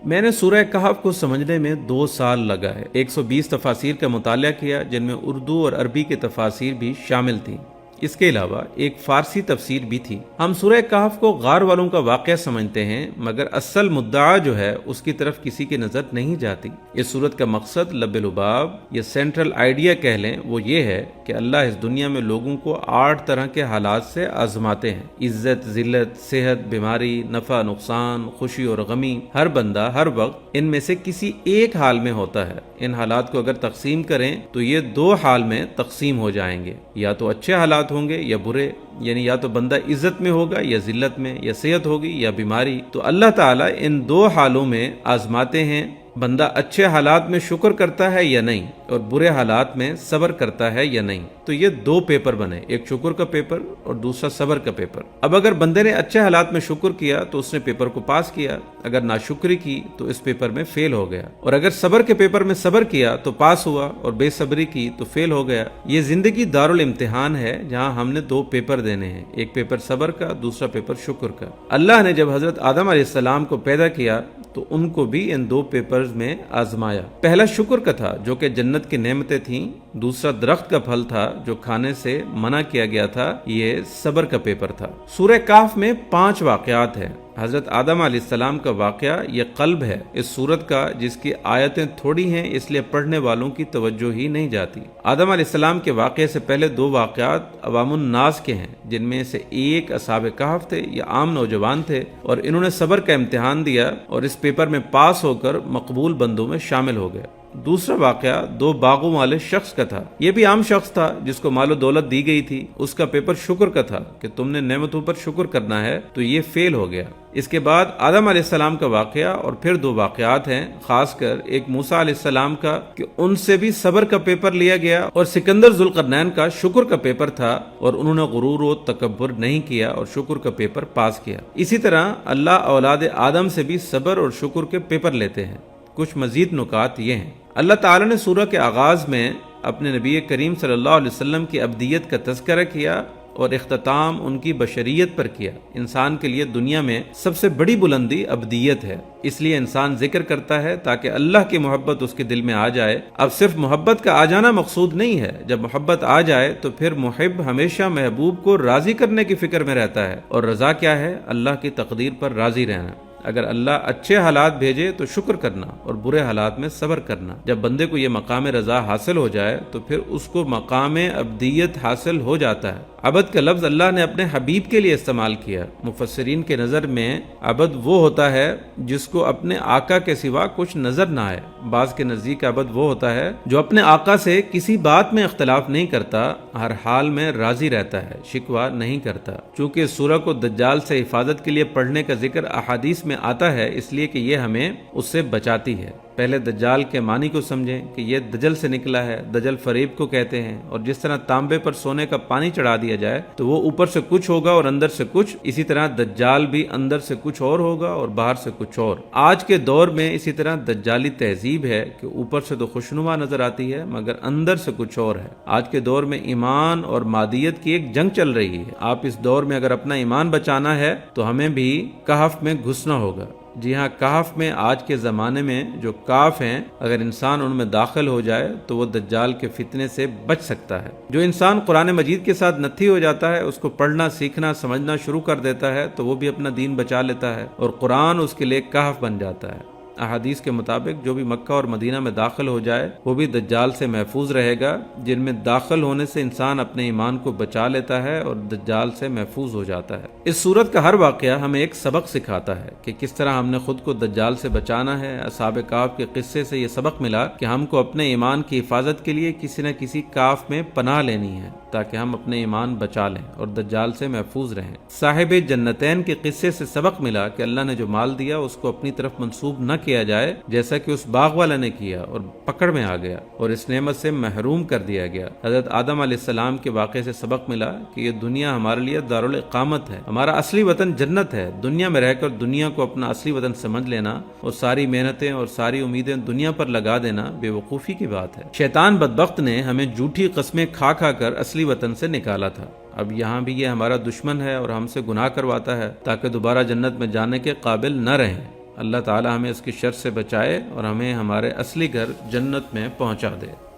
میں نے سورہ کہف کو سمجھنے میں 2 سال لگا ہے۔ 120 تفاسیر کا مطالعہ کیا جن میں اردو اور عربی کے تفاسیر بھی شامل تھیں۔ اس کے علاوہ ایک فارسی تفسیر بھی تھی۔ ہم سورہ کہف کو غار والوں کا واقعہ سمجھتے ہیں، مگر اصل مدعا جو ہے اس کی طرف کسی کی نظر نہیں جاتی۔ اس سورت کا مقصد لب لباب یا سینٹرل آئیڈیا کہہ لیں، وہ یہ ہے کہ اللہ اس دنیا میں لوگوں کو 8 طرح کے حالات سے آزماتے ہیں: عزت، ذلت، صحت، بیماری، نفع، نقصان، خوشی اور غمی۔ ہر بندہ ہر وقت ان میں سے کسی ایک حال میں ہوتا ہے۔ ان حالات کو اگر تقسیم کریں تو یہ 2 حال میں تقسیم ہو جائیں گے، یا تو اچھے حالات ہوں گے یا برے، یعنی یا تو بندہ عزت میں ہوگا یا ذلت میں، یا صحت ہوگی یا بیماری۔ تو اللہ تعالیٰ ان 2 حالوں میں آزماتے ہیں، بندہ اچھے حالات میں شکر کرتا ہے یا نہیں، اور برے حالات میں صبر کرتا ہے یا نہیں۔ تو یہ 2 پیپر بنے، ایک شکر کا پیپر اور دوسرا صبر کا پیپر۔ اب اگر بندے نے اچھے حالات میں شکر کیا تو اس نے پیپر کو پاس کیا، اگر ناشکری کی تو اس پیپر میں فیل ہو گیا، اور اگر صبر کے پیپر میں صبر کیا تو پاس ہوا، اور بے صبری کی تو فیل ہو گیا۔ یہ زندگی دارالامتحان ہے جہاں ہم نے 2 پیپر دینے ہیں، ایک پیپر صبر کا، دوسرا پیپر شکر کا۔ اللہ نے جب حضرت آدم علیہ السلام کو پیدا کیا تو ان کو بھی ان 2 پیپرز میں آزمایا۔ پہلا شکر کا تھا جو کہ جنت کی نعمتیں تھیں، دوسرا درخت کا پھل تھا جو کھانے سے منع کیا گیا تھا، یہ صبر کا پیپر تھا۔ سورہ کہف میں 5 واقعات ہیں۔ حضرت آدم علیہ السلام کا واقعہ یہ قلب ہے اس سورت کا، جس کی آیتیں تھوڑی ہیں اس لیے پڑھنے والوں کی توجہ ہی نہیں جاتی۔ آدم علیہ السلام کے واقعے سے پہلے 2 واقعات عوام الناس کے ہیں، جن میں سے ایک اصحاب کہف تھے، یہ عام نوجوان تھے اور انہوں نے صبر کا امتحان دیا اور اس پیپر میں پاس ہو کر مقبول بندوں میں شامل ہو گئے۔ دوسرا واقعہ 2 باغوں والے شخص کا تھا، یہ بھی عام شخص تھا جس کو مال و دولت دی گئی تھی، اس کا پیپر شکر کا تھا کہ تم نے نعمتوں پر شکر کرنا ہے، تو یہ فیل ہو گیا۔ اس کے بعد آدم علیہ السلام کا واقعہ اور پھر 2 واقعات ہیں، خاص کر ایک موسیٰ علیہ السلام کا کہ ان سے بھی صبر کا پیپر لیا گیا، اور سکندر ذوالقرنین کا شکر کا پیپر تھا اور انہوں نے غرور و تکبر نہیں کیا اور شکر کا پیپر پاس کیا۔ اسی طرح اللہ اولاد آدم سے بھی صبر اور شکر کے پیپر لیتے ہیں۔ کچھ مزید نکات یہ ہیں: اللہ تعالیٰ نے سورہ کے آغاز میں اپنے نبی کریم صلی اللہ علیہ وسلم کی ابدیت کا تذکرہ کیا اور اختتام ان کی بشریت پر کیا۔ انسان کے لیے دنیا میں سب سے بڑی بلندی ابدیت ہے، اس لیے انسان ذکر کرتا ہے تاکہ اللہ کی محبت اس کے دل میں آ جائے۔ اب صرف محبت کا آ جانا مقصود نہیں ہے، جب محبت آ جائے تو پھر محب ہمیشہ محبوب کو راضی کرنے کی فکر میں رہتا ہے، اور رضا کیا ہے؟ اللہ کی تقدیر پر راضی رہنا۔ اگر اللہ اچھے حالات بھیجے تو شکر کرنا اور برے حالات میں صبر کرنا۔ جب بندے کو یہ مقام رضا حاصل ہو جائے تو پھر اس کو مقام ابدیت حاصل ہو جاتا ہے۔ عبد کا لفظ اللہ نے اپنے حبیب کے لیے استعمال کیا۔ مفسرین کے نظر میں عبد وہ ہوتا ہے جس کو اپنے آقا کے سوا کچھ نظر نہ آئے۔ بعض کے نزدیک عبد وہ ہوتا ہے جو اپنے آقا سے کسی بات میں اختلاف نہیں کرتا، ہر حال میں راضی رہتا ہے، شکوہ نہیں کرتا۔ چونکہ اس سورہ کو دجال سے حفاظت کے لیے پڑھنے کا ذکر احادیث میں آتا ہے، اس لیے کہ یہ ہمیں اس سے بچاتی ہے۔ پہلے دجال کے معنی کو سمجھیں کہ یہ دجل سے نکلا ہے۔ دجل فریب کو کہتے ہیں، اور جس طرح تانبے پر سونے کا پانی چڑھا دیا جائے تو وہ اوپر سے کچھ ہوگا اور اندر سے کچھ، اسی طرح دجال بھی اندر سے کچھ اور ہوگا اور باہر سے کچھ اور۔ آج کے دور میں اسی طرح دجالی تہذیب ہے کہ اوپر سے تو خوشنما نظر آتی ہے مگر اندر سے کچھ اور ہے۔ آج کے دور میں ایمان اور مادیت کی ایک جنگ چل رہی ہے۔ آپ اس دور میں اگر اپنا ایمان بچانا ہے تو ہمیں بھی کہف میں گھسنا ہوگا۔ جی ہاں، کہف میں آج کے زمانے میں جو کاف ہیں، اگر انسان ان میں داخل ہو جائے تو وہ دجال کے فتنے سے بچ سکتا ہے۔ جو انسان قرآن مجید کے ساتھ نتھی ہو جاتا ہے، اس کو پڑھنا، سیکھنا، سمجھنا شروع کر دیتا ہے تو وہ بھی اپنا دین بچا لیتا ہے، اور قرآن اس کے لیے کہف بن جاتا ہے۔ احادیث کے مطابق جو بھی مکہ اور مدینہ میں داخل ہو جائے وہ بھی دجال سے محفوظ رہے گا۔ جن میں داخل ہونے سے انسان اپنے ایمان کو بچا لیتا ہے اور دجال سے محفوظ ہو جاتا ہے۔ اس سورت کا ہر واقعہ ہمیں ایک سبق سکھاتا ہے کہ کس طرح ہم نے خود کو دجال سے بچانا ہے۔ اصحاب کہف کے قصے سے یہ سبق ملا کہ ہم کو اپنے ایمان کی حفاظت کے لیے کسی نہ کسی کہف میں پناہ لینی ہے تاکہ ہم اپنے ایمان بچا لیں اور دجال سے محفوظ رہیں۔ صاحب جنتین کے قصے سے سبق ملا کہ اللہ نے جو مال دیا اس کو اپنی طرف منسوب نہ کیا جائے، جیسا کہ اس باغ والا نے کیا اور پکڑ میں آ گیا اور اس نعمت سے محروم کر دیا گیا۔ حضرت آدم علیہ السلام کے واقعے سے سبق ملا کہ یہ دنیا ہمارے لیے دارالاقامت ہے، ہمارا اصلی وطن جنت ہے۔ دنیا میں رہ کر دنیا کو اپنا اصلی وطن سمجھ لینا اور ساری محنتیں اور ساری امیدیں دنیا پر لگا دینا بے وقوفی کی بات ہے۔ شیطان بدبخت نے ہمیں جھوٹی قسمیں کھا کھا کر اصلی وطن سے نکالا تھا۔ اب یہاں بھی یہ ہمارا دشمن ہے اور ہم سے گناہ کرواتا ہے تاکہ دوبارہ جنت میں جانے کے قابل نہ رہیں۔ اللہ تعالی ہمیں اس کی شر سے بچائے اور ہمیں ہمارے اصلی گھر جنت میں پہنچا دے۔